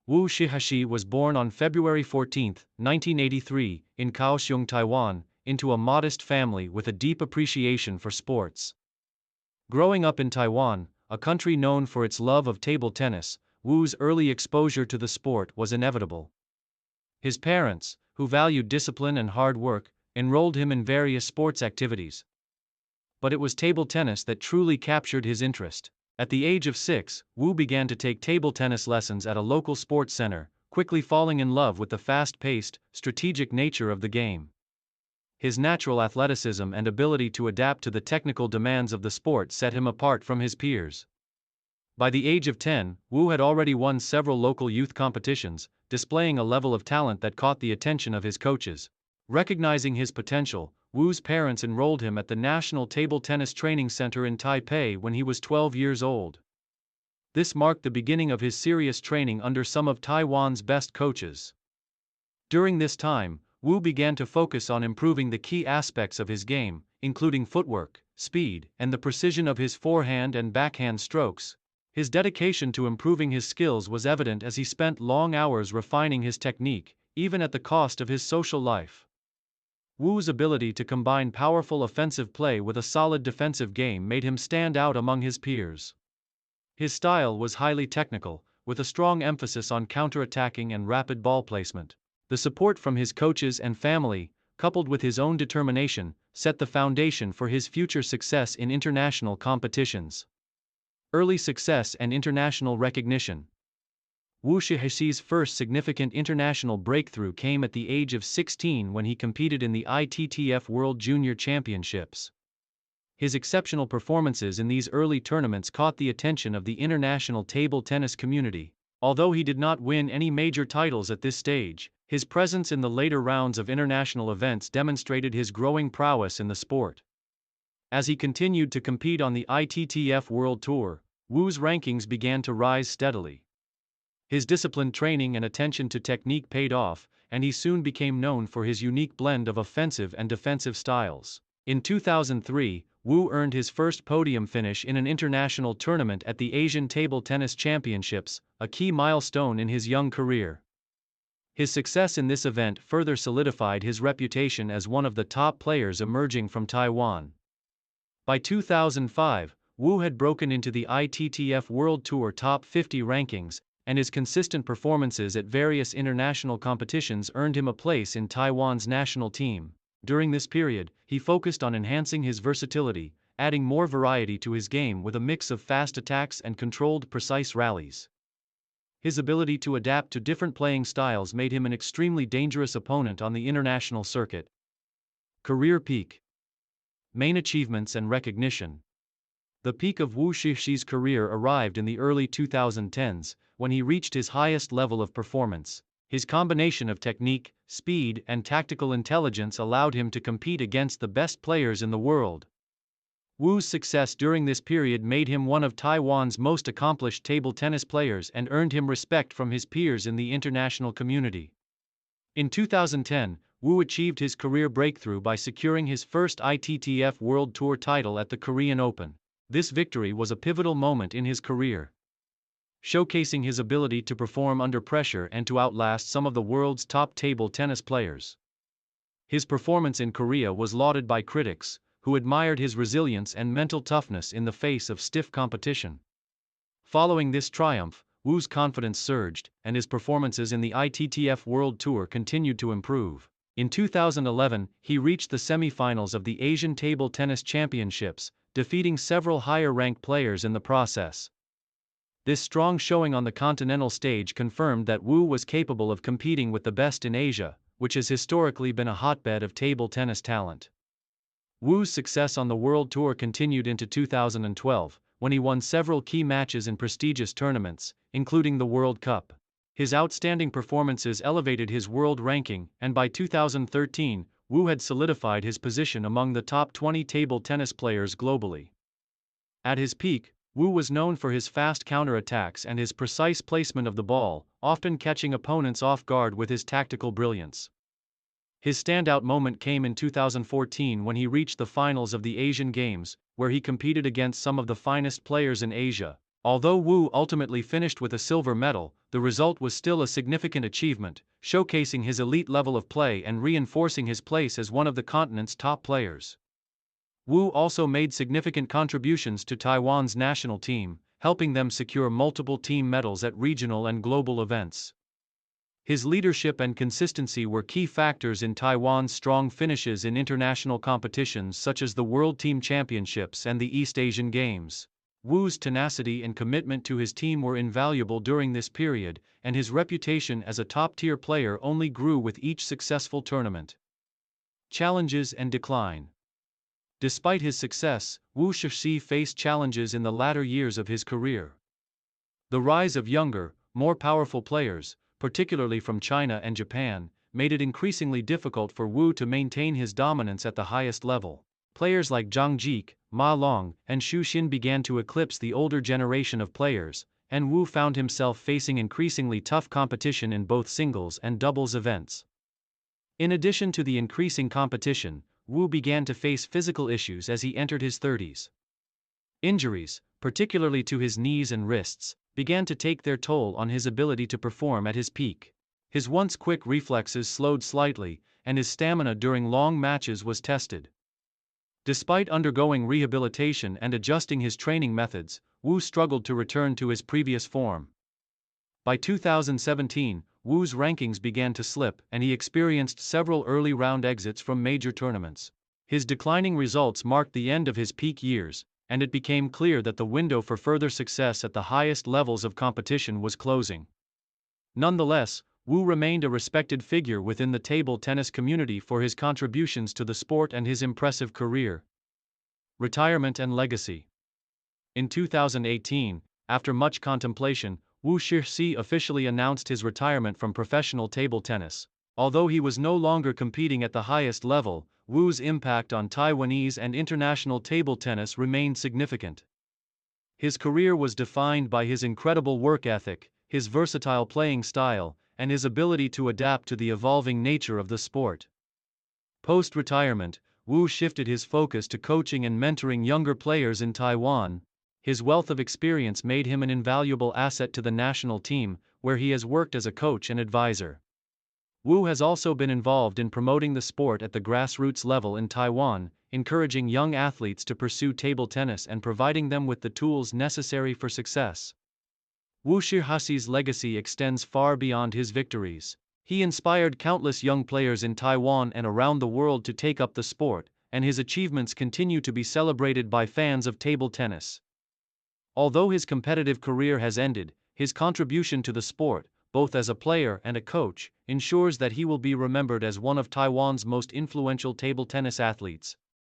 Shih Hsih was born on February 14, 1983, in Kaohsiung, Taiwan, into a modest family with a deep appreciation for sports. Growing up in Taiwan, a country known for its love of table tennis, Wu's early exposure to the sport was inevitable. His parents, who valued discipline and hard work, enrolled him in various sports activities. But it was table tennis that truly captured his interest. At the age of 6, Wu began to take table tennis lessons at a local sports center, quickly falling in love with the fast-paced, strategic nature of the game. His natural athleticism and ability to adapt to the technical demands of the sport set him apart from his peers. By the age of 10, Wu had already won several local youth competitions, displaying a level of talent that caught the attention of his coaches. Recognizing his potential, Wu's parents enrolled him at the National Table Tennis Training Center in Taipei when he was 12 years old. This marked the beginning of his serious training under some of Taiwan's best coaches. During this time, Wu began to focus on improving the key aspects of his game, including footwork, speed, and the precision of his forehand and backhand strokes. His dedication to improving his skills was evident as he spent long hours refining his technique, even at the cost of his social life. Wu's ability to combine powerful offensive play with a solid defensive game made him stand out among his peers. His style was highly technical, with a strong emphasis on counterattacking and rapid ball placement. The support from his coaches and family, coupled with his own determination, set the foundation for his future success in international competitions. Early success and international recognition. Shih Hsih's first significant international breakthrough came at the age of 16 when he competed in the ITTF World Junior Championships. His exceptional performances in these early tournaments caught the attention of the international table tennis community. Although he did not win any major titles at this stage, his presence in the later rounds of international events demonstrated his growing prowess in the sport. As he continued to compete on the ITTF World Tour, Wu's rankings began to rise steadily. His disciplined training and attention to technique paid off, and he soon became known for his unique blend of offensive and defensive styles. In 2003, Wu earned his first podium finish in an international tournament at the Asian Table Tennis Championships, a key milestone in his young career. His success in this event further solidified his reputation as one of the top players emerging from Taiwan. By 2005, Wu had broken into the ITTF World Tour Top 50 rankings, and his consistent performances at various international competitions earned him a place in Taiwan's national team. During this period, he focused on enhancing his versatility, adding more variety to his game with a mix of fast attacks and controlled, precise rallies. His ability to adapt to different playing styles made him an extremely dangerous opponent on the international circuit. Career peak. Main achievements and recognition. The peak of Wu Shih Hsih's career arrived in the early 2010s, when he reached his highest level of performance. His combination of technique, speed, and tactical intelligence allowed him to compete against the best players in the world. Wu's success during this period made him one of Taiwan's most accomplished table tennis players and earned him respect from his peers in the international community. In 2010, Wu achieved his career breakthrough by securing his first ITTF World Tour title at the Korean Open. This victory was a pivotal moment in his career, showcasing his ability to perform under pressure and to outlast some of the world's top table tennis players. His performance in Korea was lauded by critics, who admired his resilience and mental toughness in the face of stiff competition. Following this triumph, Wu's confidence surged, and his performances in the ITTF World Tour continued to improve. In 2011, he reached the semi-finals of the Asian Table Tennis Championships, defeating several higher-ranked players in the process. This strong showing on the continental stage confirmed that Wu was capable of competing with the best in Asia, which has historically been a hotbed of table tennis talent. Wu's success on the World Tour continued into 2012, when he won several key matches in prestigious tournaments, including the World Cup. His outstanding performances elevated his world ranking, and by 2013, Wu had solidified his position among the top 20 table tennis players globally. At his peak, Wu was known for his fast counterattacks and his precise placement of the ball, often catching opponents off guard with his tactical brilliance. His standout moment came in 2014 when he reached the finals of the Asian Games, where he competed against some of the finest players in Asia. Although Wu ultimately finished with a silver medal, the result was still a significant achievement, showcasing his elite level of play and reinforcing his place as one of the continent's top players. Wu also made significant contributions to Taiwan's national team, helping them secure multiple team medals at regional and global events. His leadership and consistency were key factors in Taiwan's strong finishes in international competitions such as the World Team Championships and the East Asian Games. Wu's tenacity and commitment to his team were invaluable during this period, and his reputation as a top-tier player only grew with each successful tournament. Challenges and decline. Despite his success, Shih Hsih faced challenges in the latter years of his career. The rise of younger, more powerful players, particularly from China and Japan, made it increasingly difficult for Wu to maintain his dominance at the highest level. Players like Zhang Jike, Ma Long, and Xu Xin began to eclipse the older generation of players, and Wu found himself facing increasingly tough competition in both singles and doubles events. In addition to the increasing competition, Wu began to face physical issues as he entered his 30s. Injuries, particularly to his knees and wrists, began to take their toll on his ability to perform at his peak. His once quick reflexes slowed slightly, and his stamina during long matches was tested. Despite undergoing rehabilitation and adjusting his training methods, Wu struggled to return to his previous form. By 2017, Wu's rankings began to slip and he experienced several early round exits from major tournaments. His declining results marked the end of his peak years, and it became clear that the window for further success at the highest levels of competition was closing. Nonetheless, Wu remained a respected figure within the table tennis community for his contributions to the sport and his impressive career. Retirement and legacy. In 2018, after much contemplation, Shih Hsih officially announced his retirement from professional table tennis. Although he was no longer competing at the highest level, Wu's impact on Taiwanese and international table tennis remained significant. His career was defined by his incredible work ethic, his versatile playing style, and his ability to adapt to the evolving nature of the sport. Post-retirement, Wu shifted his focus to coaching and mentoring younger players in Taiwan. His wealth of experience made him an invaluable asset to the national team, where he has worked as a coach and advisor. Wu has also been involved in promoting the sport at the grassroots level in Taiwan, encouraging young athletes to pursue table tennis and providing them with the tools necessary for success. Shih Hsih's legacy extends far beyond his victories. He inspired countless young players in Taiwan and around the world to take up the sport, and his achievements continue to be celebrated by fans of table tennis. Although his competitive career has ended, his contribution to the sport, both as a player and a coach, ensures that he will be remembered as one of Taiwan's most influential table tennis athletes.